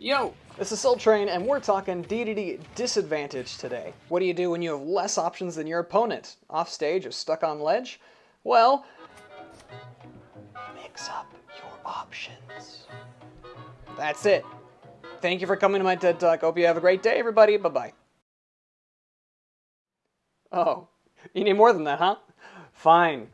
Yo, this is Soul Train, and we're talking Dededisadvantage today. What do you do when you have less options than your opponent? Off stage or stuck on ledge? Well, mix up your options. That's it. Thank you for coming to my TED Talk. Hope you have a great day, everybody. Bye-bye. Oh, you need more than that, huh? Fine.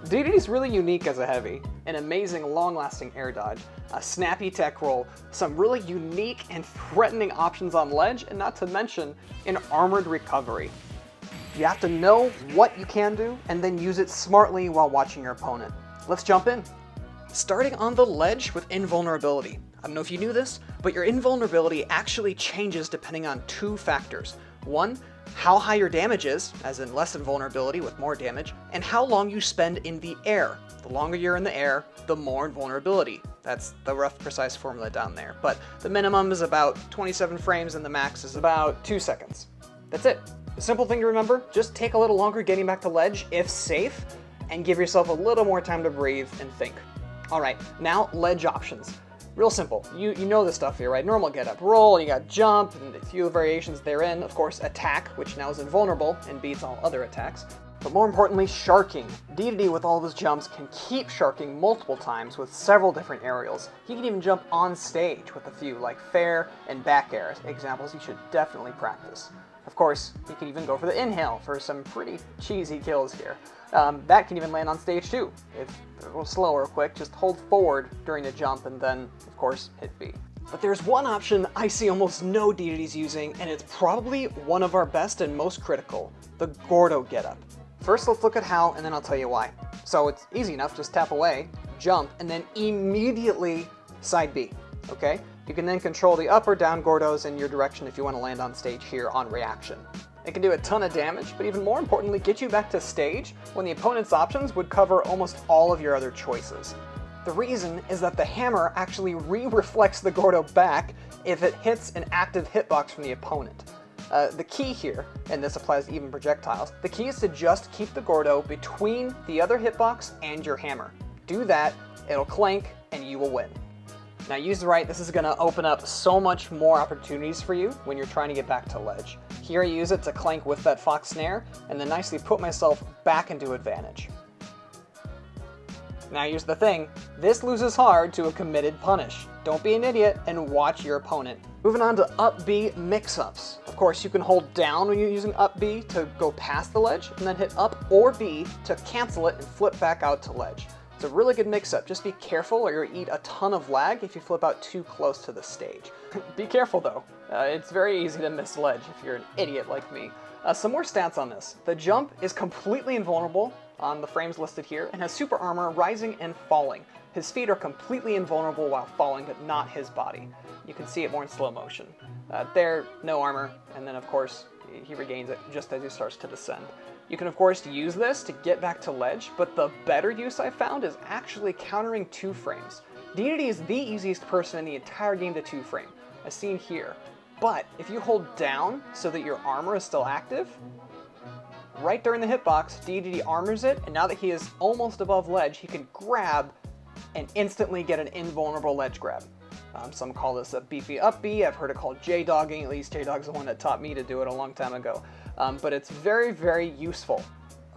Dedede's really unique as a heavy, an amazing long-lasting air dodge, a snappy tech roll, some really unique and threatening options on ledge, and not to mention an armored recovery. You have to know what you can do and then use it smartly while watching your opponent. Let's jump in. Starting on the ledge with invulnerability. I don't know if you knew this, but your invulnerability actually changes depending on two factors. One, how high your damage is, as in less invulnerability with more damage, and how long you spend in the air. The longer you're in the air, the more invulnerability. That's the rough, precise formula down there. But the minimum is about 27 frames and the max is about 2 seconds. That's it. The simple thing to remember, just take a little longer getting back to ledge, if safe, and give yourself a little more time to breathe and think. Alright, now ledge options. Real simple. You know this stuff here, right? Normal get up, roll, you got jump, and a few variations therein. Of course, attack, which now is invulnerable and beats all other attacks. But more importantly, sharking. Dedede with all of his jumps can keep sharking multiple times with several different aerials. He can even jump on stage with a few, like fair and back airs, examples you should definitely practice. Of course, he can even go for the inhale for some pretty cheesy kills here. That can even land on stage too. If a little slow or quick, just hold forward during the jump and then, of course, hit B. But there's one option I see almost no Dedede's using, and it's probably one of our best and most critical, the Gordo getup. First, let's look at how, and then I'll tell you why. So it's easy enough, just tap away, jump, and then immediately side B, okay? You can then control the up or down Gordos in your direction if you want to land on stage here on reaction. It can do a ton of damage, but even more importantly, get you back to stage when the opponent's options would cover almost all of your other choices. The reason is that the hammer actually re-reflects the Gordo back if it hits an active hitbox from the opponent. The key here, and this applies to even projectiles, the key is to just keep the Gordo between the other hitbox and your hammer. Do that, it'll clank, and you will win. Now used right, this is going to open up so much more opportunities for you when you're trying to get back to ledge. Here I use it to clank with that fox snare, and then nicely put myself back into advantage. Now here's the thing, this loses hard to a committed punish. Don't be an idiot and watch your opponent. Moving on to up B mix-ups. Of course, you can hold down when you're using up B to go past the ledge, and then hit up or B to cancel it and flip back out to ledge. It's a really good mix-up. Just be careful or you'll eat a ton of lag if you flip out too close to the stage. Be careful though. It's very easy to miss ledge if you're an idiot like me. Some more stats on this. The jump is completely invulnerable on the frames listed here and has super armor rising and falling. His feet are completely invulnerable while falling, but not his body. You can see it more in slow motion. There, no armor, and then of course he regains it just as he starts to descend. You can of course use this to get back to ledge, but the better use I found is actually countering 2 frames. Dedede is the easiest person in the entire game to 2 frame, as seen here. But if you hold down so that your armor is still active, right during the hitbox, Dedede armors it, and now that he is almost above ledge, he can grab and instantly get an invulnerable ledge grab. Some call this a beefy up B. I've heard it called J-dogging. At least J-dog's the one that taught me to do it a long time ago. But it's very, very useful.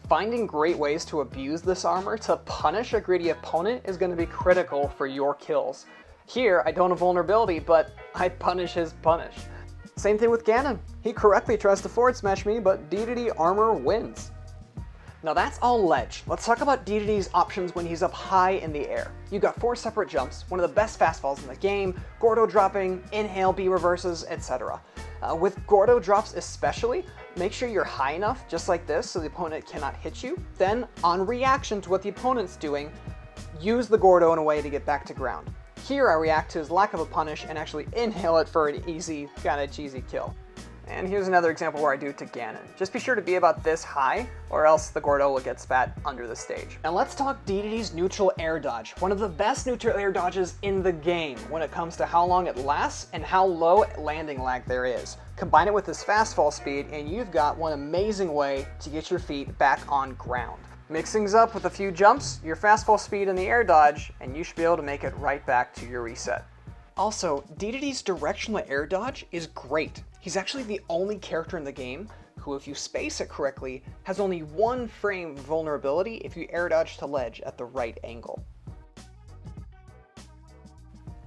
Finding great ways to abuse this armor to punish a greedy opponent is going to be critical for your kills. Here, I don't have vulnerability, but I punish his punish. Same thing with Ganon. He correctly tries to forward smash me, but Dedede armor wins. Now that's all ledge. Let's talk about Dedede's options when he's up high in the air. You've got 4 separate jumps, one of the best fastfalls in the game, Gordo dropping, inhale, B reverses, etc. With Gordo drops especially, make sure you're high enough, just like this, so the opponent cannot hit you. Then, on reaction to what the opponent's doing, use the Gordo in a way to get back to ground. Here I react to his lack of a punish and actually inhale it for an easy, kind of cheesy kill. And here's another example where I do it to Ganon. Just be sure to be about this high, or else the Gordo will get spat under the stage. Now let's talk Dedede's neutral air dodge, one of the best neutral air dodges in the game when it comes to how long it lasts and how low landing lag there is. Combine it with this fast fall speed, and you've got one amazing way to get your feet back on ground. Mix things up with a few jumps, your fast fall speed and the air dodge, and you should be able to make it right back to your reset. Also, Dedede's directional air dodge is great. He's actually the only character in the game who, if you space it correctly, has only 1 frame vulnerability if you air dodge to ledge at the right angle.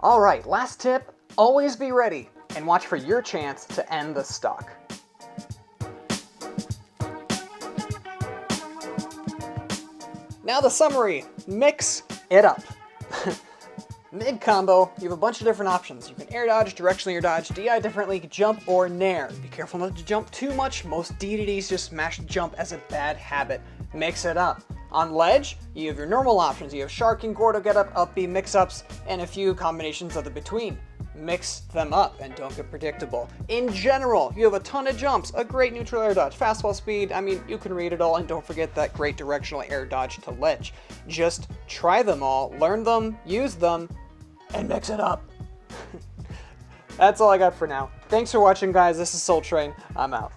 Alright, last tip, always be ready and watch for your chance to end the stock. Now the summary, mix it up. Mid combo, you have a bunch of different options. You can air dodge, directionally air dodge, DI differently, jump, or nair. Be careful not to jump too much. Most DDDs just smash jump as a bad habit. Mix it up. On ledge, you have your normal options. You have Sharking, Gordo Getup, Up B mix-ups, and a few combinations of the between. Mix them up and don't get predictable. In general, you have a ton of jumps, a great neutral air dodge, fastball speed, I mean, you can read it all, and don't forget that great directional air dodge to ledge. Just try them all, learn them, use them, and mix it up. That's all I got for now. Thanks for watching, guys. This is Soul Train. I'm out.